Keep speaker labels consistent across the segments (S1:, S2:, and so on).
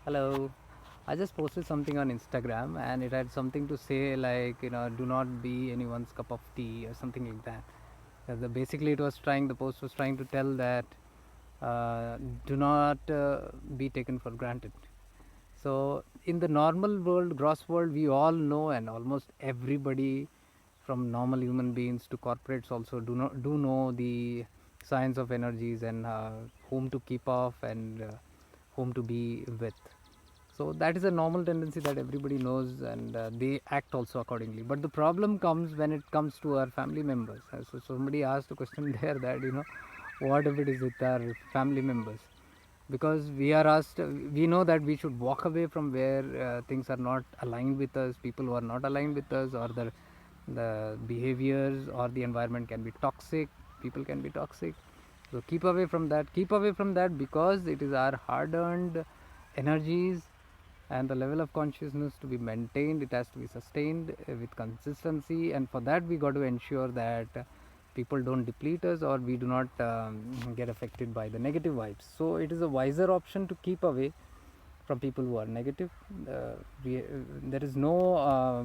S1: Hello. I just posted something on Instagram and it had something to say like, do not be anyone's cup of tea or something like that. Basically, the post was trying to tell that uh, do not be taken for granted. So, in the normal world, gross world, we all know, and almost everybody from normal human beings to corporates also do know the science of energies and whom to keep off and whom to be with. So that is a normal tendency that everybody knows, and they act also accordingly. But the problem comes when it comes to our family members. So somebody asked a question there that what if it is with our family members? Because we are asked, we know that we should walk away from where things are not aligned with us, people who are not aligned with us, or the behaviors or the environment can be toxic, people can be toxic. So keep away from that, keep away from that, because it is our hard earned energies and the level of consciousness to be maintained. It has to be sustained with consistency, and for that we got to ensure that people don't deplete us, or we do not get affected by the negative vibes. So it is a wiser option to keep away from people who are negative. There is no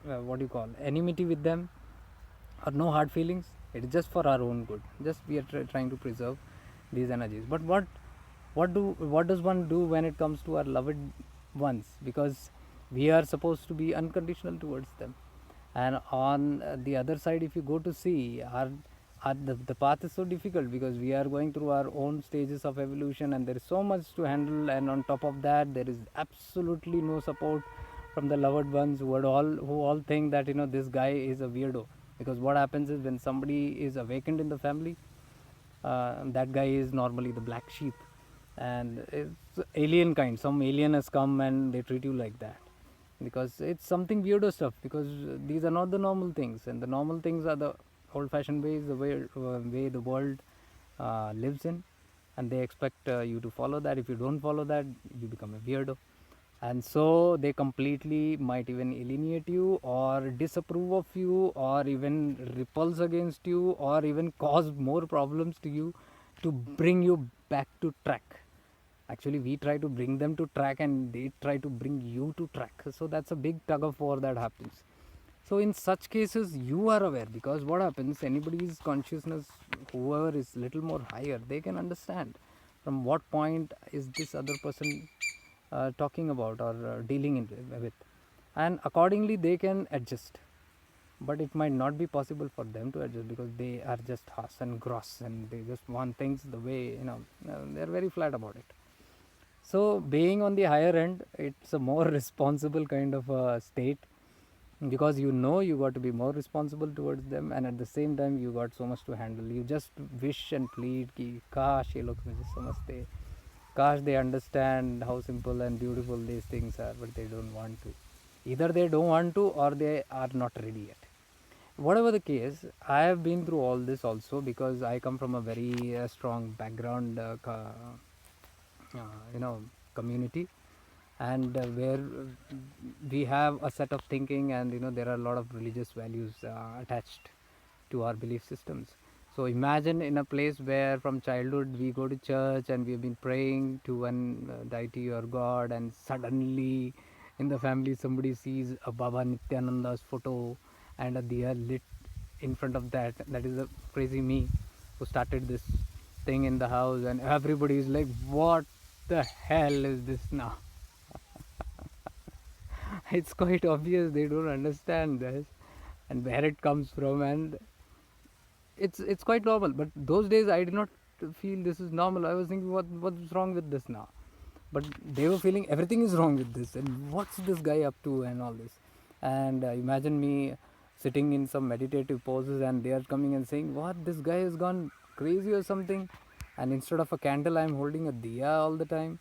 S1: what do you call, enmity with them, or no hard feelings. It is just for our own good. Just we are trying to preserve these energies. But what does one do when it comes to our loved ones? Because we are supposed to be unconditional towards them. And on the other side, if you go to see, the path is so difficult because we are going through our own stages of evolution, and there is so much to handle. And on top of that, there is absolutely no support from the loved ones who all think that this guy is a weirdo. Because what happens is, when somebody is awakened in the family, that guy is normally the black sheep, and it's alien kind. Some alien has come and they treat you like that, because it's something weirdo stuff. Because these are not the normal things, and the normal things are the old-fashioned ways, the way the world lives in, and they expect you to follow that. If you don't follow that, you become a weirdo. And so they completely might even alienate you, or disapprove of you, or even repulse against you, or even cause more problems to you, to bring you back to track. Actually, we try to bring them to track, and they try to bring you to track. So that's a big tug of war that happens. So in such cases, you are aware, because what happens, anybody's consciousness, whoever is little more higher, they can understand from what point is this other person talking about, or dealing with, and accordingly they can adjust. But it might not be possible for them to adjust, because they are just harsh and gross, and they just want things the way, they're very flat about it. So being on the higher end, it's a more responsible kind of a state, because you got to be more responsible towards them, and at the same time you got so much to handle. You just wish and plead ki kash ye log mujhe samajhte, kash they understand how simple and beautiful these things are, but they don't want to. Either they don't want to, or they are not ready yet. Whatever the case, I have been through all this also, because I come from a very strong background, you know community, and where we have a set of thinking, and there are a lot of religious values attached to our belief systems. So imagine in a place where from childhood we go to church, and we've been praying to one deity or god, and suddenly in the family somebody sees a Baba Nityananda's photo and a diya lit in front of that is a crazy me who started this thing in the house, and everybody is like, what the hell is this now? It's quite obvious they don't understand this and where it comes from, and it's quite normal. But those days I did not feel this is normal. I was thinking, what's wrong with this now? But they were feeling everything is wrong with this, and what's this guy up to, and all this. And imagine me sitting in some meditative poses, and they are coming and saying, what, this guy has gone crazy or something. And instead of a candle, I'm holding a diya all the time.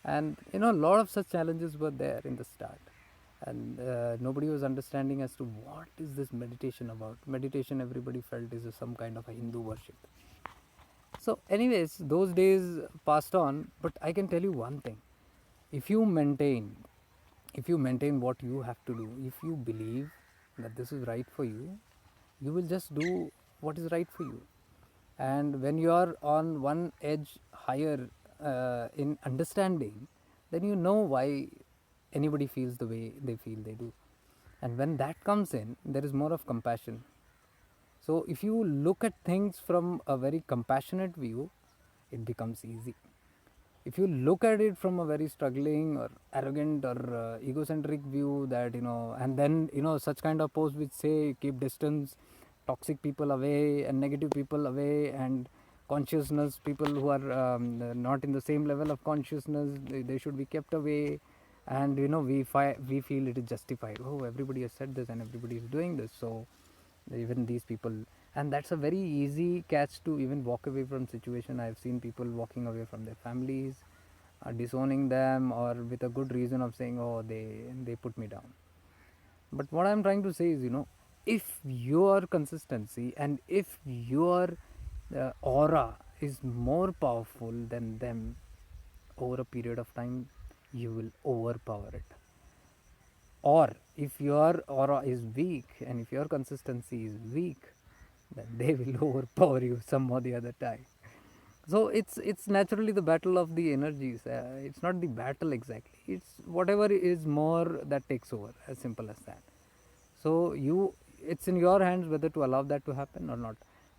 S1: And a lot of such challenges were there in the start, and nobody was understanding as to what is this meditation about. Meditation, everybody felt, is some kind of a Hindu worship. So anyways, those days passed on, but I can tell you one thing. if you maintain if you maintain what you have to do, if you believe that this is right for you, you will just do what is right for you. And when you are on one edge higher, in understanding, then you know why anybody feels the way they feel they do. And when that comes in, there is more of compassion. So if you look at things from a very compassionate view, it becomes easy. If you look at it from a very struggling or arrogant or egocentric view, that and then such kind of posts which say keep distance, toxic people away and negative people away, and consciousness people who are not in the same level of consciousness, they should be kept away. And we feel it is justified. Oh, everybody has said this and everybody is doing this, so even these people. And that's a very easy catch to even walk away from situation. I've seen people walking away from their families, disowning them, or with a good reason of saying, oh, they put me down. But what I'm trying to say is, if your consistency and if your aura is more powerful than them, over a period of time you will overpower it. Or if your aura is weak and if your consistency is weak, then they will overpower you some or the other time. So it's naturally the battle of the energies. It's not the battle exactly, it's whatever is more that takes over, as simple as that. So it's in your hands whether to allow that to happen or not.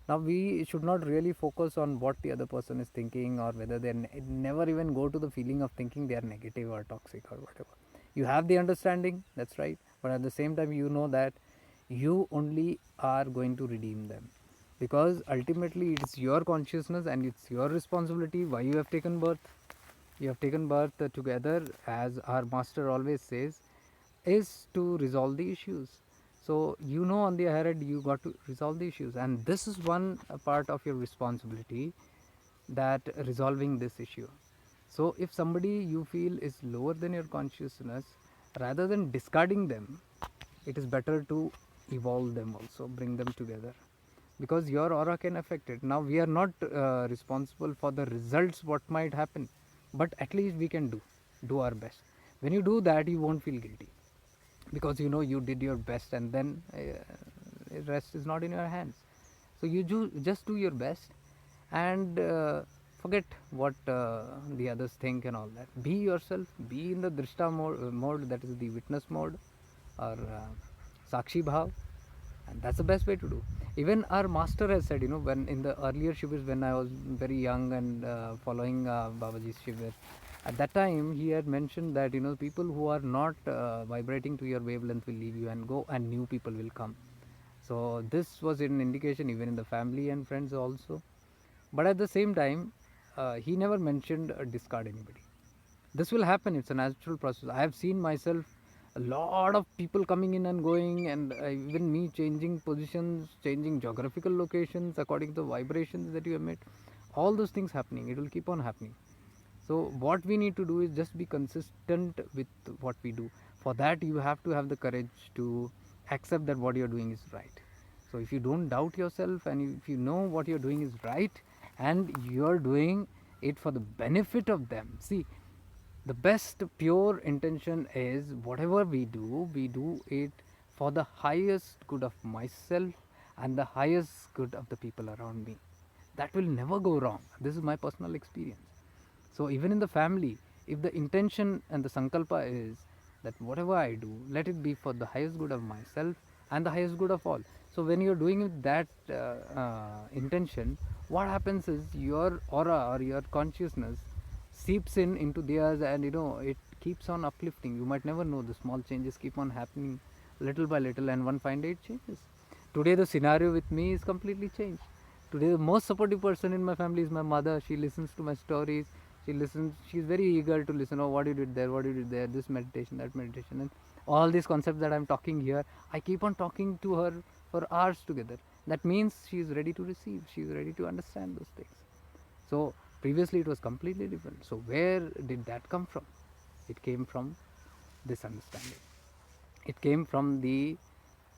S1: Now we should not really focus on what the other person is thinking, or whether they never even go to the feeling of thinking they are negative or toxic or whatever. You have the understanding, that's right, but at the same time you know that you only are going to redeem them, because ultimately it's your consciousness and it's your responsibility why you have taken birth. You have taken birth together, as our master always says, is to resolve the issues. So on the other hand you got to resolve the issues, and this is one part of your responsibility, that resolving this issue. So if somebody you feel is lower than your consciousness, rather than discarding them, it is better to evolve them, also bring them together, because your aura can affect it. Now we are not responsible for the results what might happen, but at least we can do our best. When you do that, you won't feel guilty, because you did your best, and then rest is not in your hands. So just do your best, and forget what the others think and all that. Be yourself, be in the drishta mode, that is the witness mode, or sakshi bhav, and that's the best way to do. Even our master has said, when in the earlier shivers, when I was very young and following Babaji's shivers, at that time he had mentioned that people who are not vibrating to your wavelength will leave you and go, and new people will come. So this was an indication even in the family and friends also. But at the same time, he never mentioned discard anybody. This will happen, it's a natural process. I have seen myself a lot of people coming in and going, and even me changing positions, changing geographical locations according to the vibrations that you emit. All those things happening, it will keep on happening. So what we need to do is just be consistent with what we do. For that you have to have the courage to accept that what you're doing is right. So if you don't doubt yourself, and if you know what you're doing is right, and you're doing it for the benefit of them. See, the best pure intention is, whatever we do it for the highest good of myself and the highest good of the people around me. That will never go wrong. This is my personal experience. So even in the family, if the intention and the sankalpa is that whatever I do, let it be for the highest good of myself and the highest good of all. So when you're doing it that intention, what happens is your aura or your consciousness seeps in into theirs, and it keeps on uplifting. You might never know, the small changes keep on happening little by little, and one fine day it changes. Today the scenario with me is completely changed. Today the most supportive person in my family is my mother. She listens to my stories, she's very eager to listen. Oh, what you did there, what you did there, this meditation, that meditation, and all these concepts that I'm talking here, I keep on talking to her for hours together. That means she is ready to receive, she is ready to understand those things. So previously it was completely different. So where did that come from? It came from this understanding. It came from the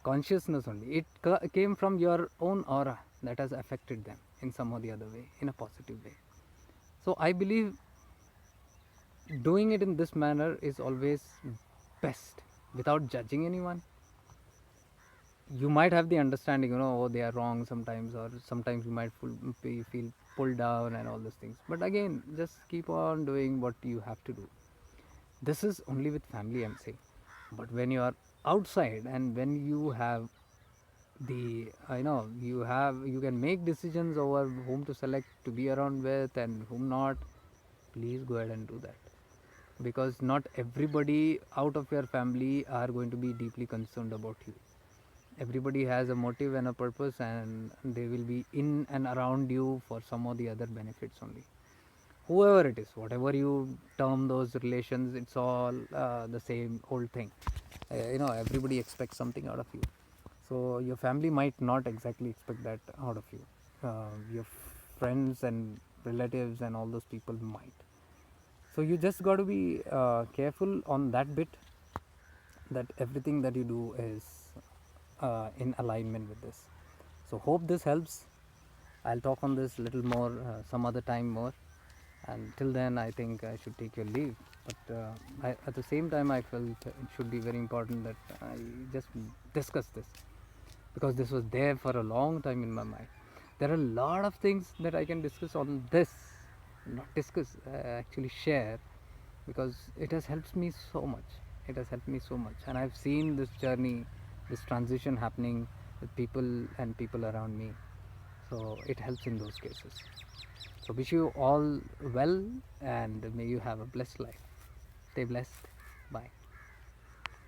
S1: consciousness only. It came from your own aura that has affected them in some or the other way, in a positive way. So I believe doing it in this manner is always best, without judging anyone, you might have the understanding, oh, they are wrong sometimes, or sometimes you might feel pulled down and all those things. But again, just keep on doing what you have to do. This is only with family, I'm saying. But when you are outside, and when you have the you can make decisions over whom to select to be around with and whom not, please go ahead and do that, because not everybody out of your family are going to be deeply concerned about you. Everybody has a motive and a purpose, and they will be in and around you for some or the other benefits only. Whoever it is, whatever you term those relations, it's all the same old thing. Everybody expects something out of you. So your family might not exactly expect that out of you. Your friends and relatives and all those people might. So you just got to be careful on that bit, that everything that you do is in alignment with this. So hope this helps. I'll talk on this little more some other time more, and till then I think I should take your leave. But at the same time, I felt it should be very important that I just discuss this, because this was there for a long time in my mind. There are a lot of things that I can discuss on this, not discuss, actually share, because it has helped me so much. It has helped me so much, and I've seen this journey, this transition happening with people and people around me. So it helps in those cases. So wish you all well, and may you have a blessed life. Stay blessed. Bye.